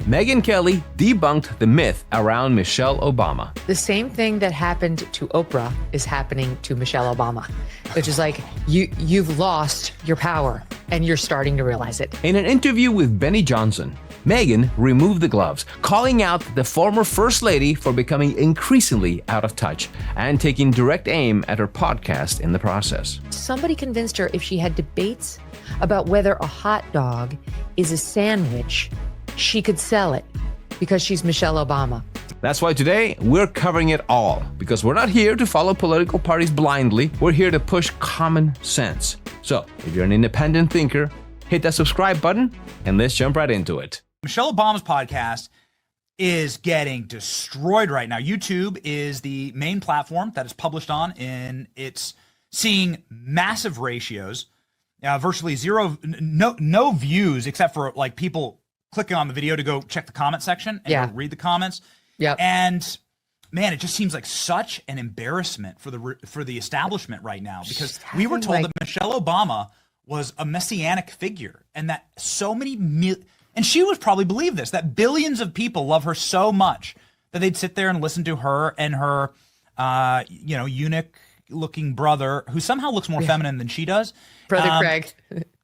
Megyn Kelly debunked the myth around Michelle Obama. The same thing that happened to Oprah is happening to Michelle Obama, which is like, you've lost your power and you're starting to realize it. In an interview with Benny Johnson, Megyn removed the gloves, calling out the former First Lady for becoming increasingly out of touch and taking direct aim at her podcast in the process. Somebody convinced her if she had debates about whether a hot dog is a sandwich, she could sell it because she's Michelle Obama. That's why today we're covering it all, because we're not here to follow political parties blindly. We're here to push common sense. So if you're an independent thinker, hit that subscribe button and let's jump right into it. Michelle Obama's podcast is getting destroyed right now. YouTube is the main platform that it's published on, and it's seeing massive ratios, virtually zero, no views except for like people clicking on the video to go check the comment section and go read the comments. Yeah. And man, it just seems like such an embarrassment for the establishment right now, because we were told that Michelle Obama was a messianic figure and that so many and she would probably believe this, that billions of people love her so much that they'd sit there and listen to her and her eunuch looking brother, who somehow looks more feminine than she does, Brother Craig,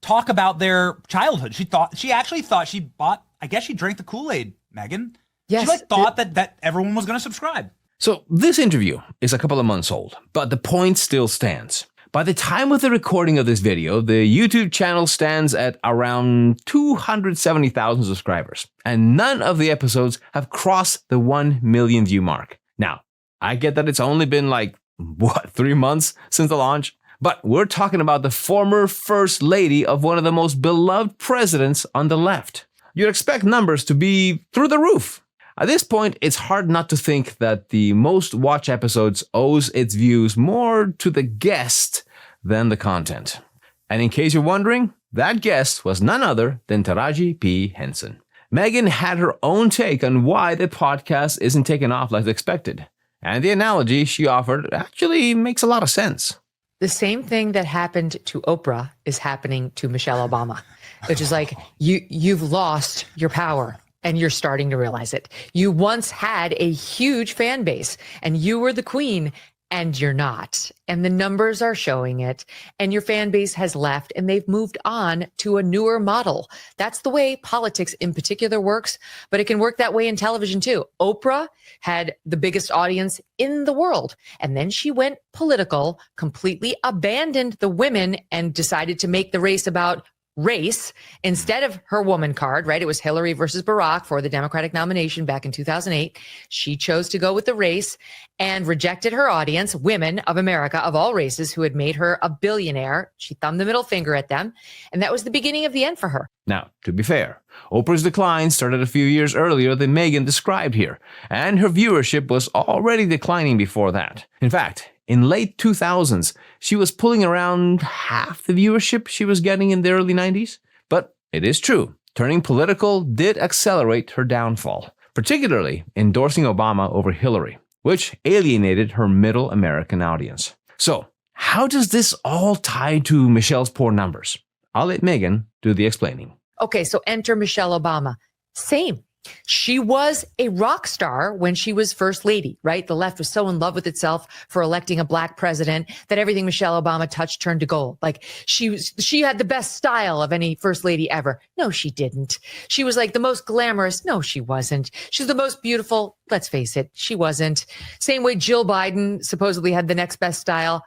talk about their childhood. She actually thought she drank the Kool-Aid, Megyn. Yes. She thought that everyone was going to subscribe. So this interview is a couple of months old, but the point still stands. By the time of the recording of this video, the YouTube channel stands at around 270,000 subscribers, and none of the episodes have crossed the 1 million view mark. Now, I get that it's only been 3 months since the launch, but we're talking about the former First Lady of one of the most beloved presidents on the left. You'd expect numbers to be through the roof. At this point, it's hard not to think that the most watched episodes owes its views more to the guest than the content. And in case you're wondering, that guest was none other than Taraji P. Henson. Megyn had her own take on why the podcast isn't taking off like expected. And the analogy she offered actually makes a lot of sense. the same thing that happened to Oprah is happening to Michelle Obama, which is like, you've lost your power. And you're starting to realize it. You once had a huge fan base and you were the queen, and you're not. And the numbers are showing it. And your fan base has left and they've moved on to a newer model. That's the way politics in particular works, but it can work that way in television too. Oprah had the biggest audience in the world. And then she went political, completely abandoned the women and decided to make the race about race instead of her woman card, right? It was Hillary versus Barack for the Democratic nomination back in 2008. She chose to go with the race and rejected her audience, women of America of all races who had made her a billionaire. She thumbed the middle finger at them. And that was the beginning of the end for her. Now, to be fair, Oprah's decline started a few years earlier than Megyn described here, and her viewership was already declining before that. In fact, in late 2000s, she was pulling around half the viewership she was getting in the early 90s. But it is true, turning political did accelerate her downfall, particularly endorsing Obama over Hillary, which alienated her middle American audience. So, how does this all tie to Michelle's poor numbers? I'll let Megyn do the explaining. Okay, so enter Michelle Obama. Same. She was a rock star when she was first lady, right? The left was so in love with itself for electing a black president that everything Michelle Obama touched turned to gold. Like she had the best style of any first lady ever. No, she didn't. She was like the most glamorous. No, she wasn't. She's the most beautiful. Let's face it. She wasn't. Same way Jill Biden supposedly had the next best style.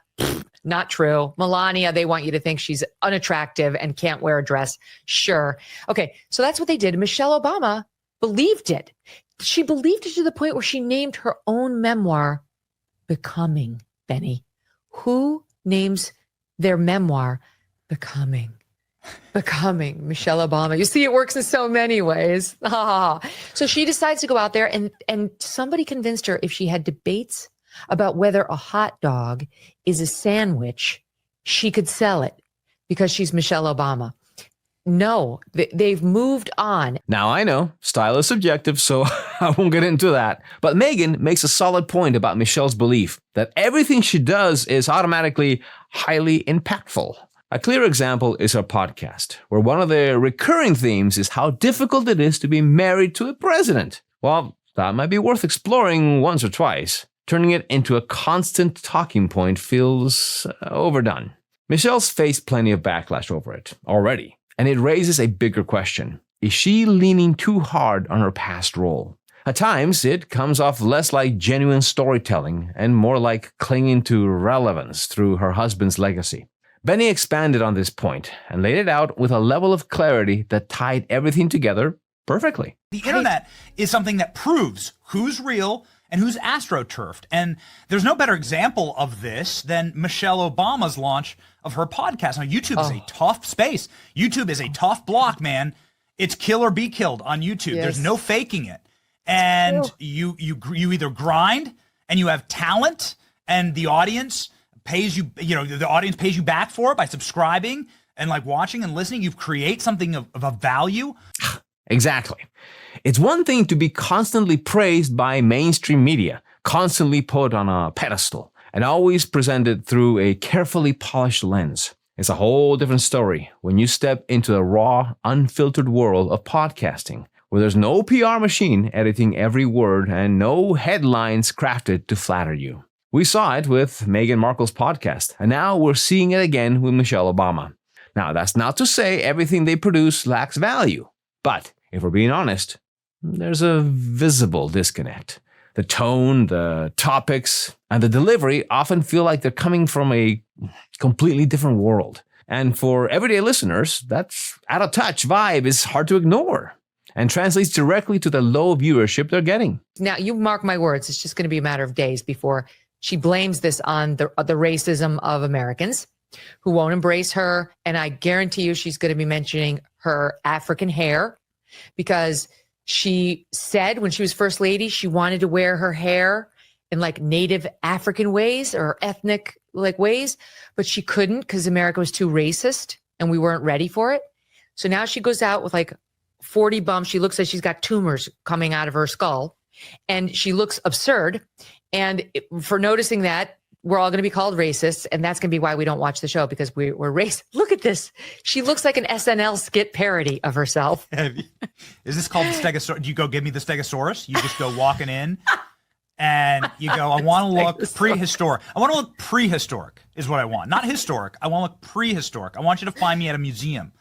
Not true. Melania, they want you to think she's unattractive and can't wear a dress. Sure. Okay. So that's what they did. Michelle Obama believed it. She believed it to the point where she named her own memoir Becoming, Benny. Who names their memoir Becoming? Becoming Michelle Obama. You see, it works in so many ways. So she decides to go out there and somebody convinced her if she had debates about whether a hot dog is a sandwich, she could sell it because she's Michelle Obama. No, they've moved on. Now, I know style is subjective, so I won't get into that. But Megyn makes a solid point about Michelle's belief that everything she does is automatically highly impactful. A clear example is her podcast, where one of the recurring themes is how difficult it is to be married to a president. Well, that might be worth exploring once or twice. Turning it into a constant talking point feels overdone. Michelle's faced plenty of backlash over it already, and it raises a bigger question. Is she leaning too hard on her past role? At times, it comes off less like genuine storytelling and more like clinging to relevance through her husband's legacy. Benny expanded on this point and laid it out with a level of clarity that tied everything together perfectly. The internet is something that proves who's real and who's astroturfed. And there's no better example of this than Michelle Obama's launch of her podcast. Now, YouTube is a tough space. YouTube is a tough block, man. It's kill or be killed on YouTube. Yes. There's no faking it. And you either grind and you have talent and the audience pays you, the audience pays you back for it by subscribing and like watching and listening. You create something of a value. Exactly. It's one thing to be constantly praised by mainstream media, constantly put on a pedestal, and always presented through a carefully polished lens. It's a whole different story when you step into the raw, unfiltered world of podcasting, where there's no PR machine editing every word and no headlines crafted to flatter you. We saw it with Meghan Markle's podcast, and now we're seeing it again with Michelle Obama. Now, that's not to say everything they produce lacks value, but if we're being honest, there's a visible disconnect. The tone, the topics, and the delivery often feel like they're coming from a completely different world. And for everyday listeners, that's out-of-touch vibe is hard to ignore and translates directly to the low viewership they're getting. Now, you mark my words, it's just going to be a matter of days before she blames this on the racism of Americans who won't embrace her. And I guarantee you she's going to be mentioning her African hair, because she said when she was first lady, she wanted to wear her hair in like native African ways or ethnic like ways, but she couldn't because America was too racist and we weren't ready for it. So now she goes out with like 40 bumps. She looks like she's got tumors coming out of her skull and she looks absurd. And for noticing that, we're all going to be called racists, and that's going to be why we don't watch the show, because we're racist. Look at this. She looks like an SNL skit parody of herself. Is this called the Stegosaurus? Do you go, give me the Stegosaurus? You just go walking in and you go, I want to look prehistoric. I want to look prehistoric is what I want. Not historic. I want to look prehistoric. I want you to find me at a museum.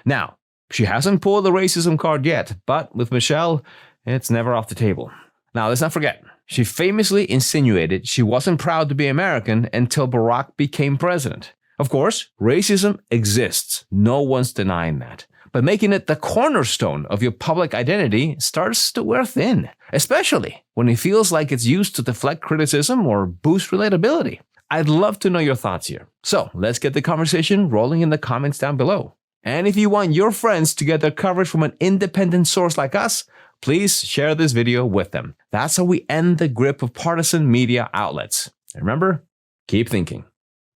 Now, she hasn't pulled the racism card yet, but with Michelle, it's never off the table. Now, let's not forget, she famously insinuated she wasn't proud to be American until Barack became president. Of course, racism exists. No one's denying that. But making it the cornerstone of your public identity starts to wear thin, especially when it feels like it's used to deflect criticism or boost relatability. I'd love to know your thoughts here. So let's get the conversation rolling in the comments down below. And if you want your friends to get their coverage from an independent source like us, please share this video with them. That's how we end the grip of partisan media outlets. And remember, keep thinking.